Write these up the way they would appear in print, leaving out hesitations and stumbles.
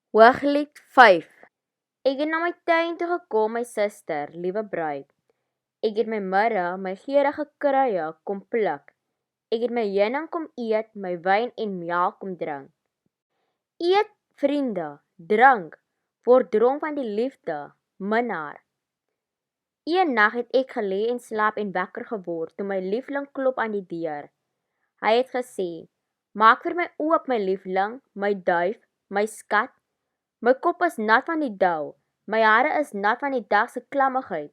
Hooglied 5. Ek het na my tuin toe gekom, my suster, liewe bruid. Ek het my mirre, my geurige kruie kom pluk. Ek het my heuning kom eet, my wyn en melk kom drink. Eet, vriende, drink, word dronk van die liefde, minnaar. Een nag het ek gelê en slaap en wakker geword toe my liefling klop aan die deur. Hy het gesê, maak vir my oop, my liefling, my duif, my skat. My kop is nat van die dou, my hare is nat van die dag se klammigheid.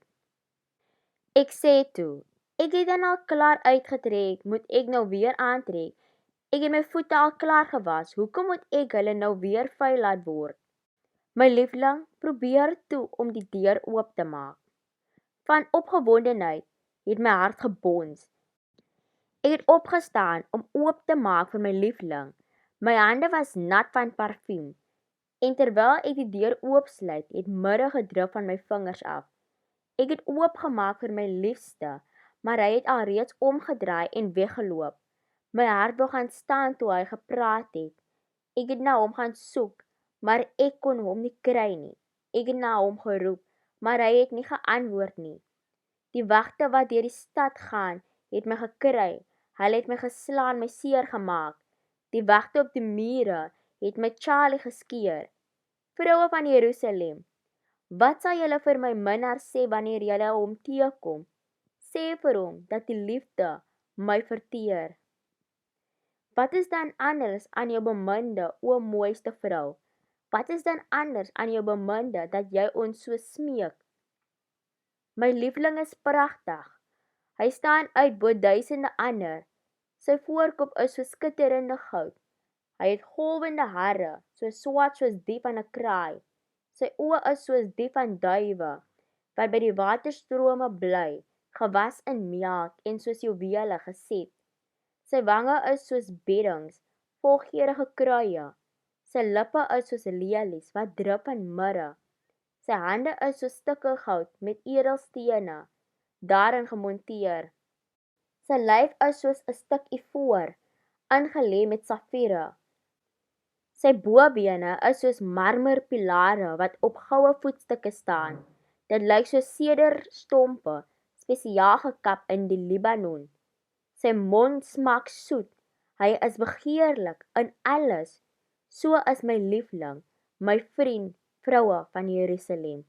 Ek sê toe, ek het dan al klaar uitgetrek, moet ek nou weer aantrek. Ek het my voete al klaar gewas, hoekom moet ek hulle nou weer vuil laat word? My liefling, probeer toe om die deur oop te maak. Van opgewondenheid het my hart gebons. Ek het opgestaan om oop te maak vir my liefling. My hande was nat van parfuum. En terwyl ek die deur oopsluit, het mirre gedrup van my vingers af. Ek het oopgemaak vir my liefste, maar hy het alreeds omgedraai en weggeloop. My hart wou gaan staan toe hy gepraat het. Ek het na hom gaan soek, maar ek kon hom nie kry nie. Ek het na hom geroep, maar hy het nie geantwoord nie. Die wagte wat deur die stad gaan, het my gekry. Hulle het my geslaan, my seer gemaak. Die wagte op die mure het my Charlie geskeer. Vroue van Jerusalem, wat sal julle vir my minnaar sê wanneer julle hom teekom? Sê vir hom dat die liefde my verteer. Wat is dan anders aan jou beminde, o mooiste vrou? Wat is dan anders aan jou beminde dat jy ons so smeek? My liefling is pragtig. Hy staan uit bo duisende ander. Sy voorkop is so skitterende goud. Hy het golwende hare, so swart soos die van 'n kraai. Sy oë is soos die van duwe, wat by die waterstrome bly, gewas in melk en soos juwele geset. Sy wange is soos beddings, vol geurige kruie. Sy lippe is soos lelies wat drup van mirre. Sy hande is soos stukke goud met edelstene, daarin gemonteer. Sy lyf is soos 'n stuk ivoor, ingelê met safiere. Sy bobene is soos marmerpilare wat op goue voetstukke staan. Dit lyk soos sederstompe, spesiaal gekap in die Libanon. Sy mond smaak soet. Hy is begeerlik in alles. So is my liefling, my vriend, vroue van Jerusalem.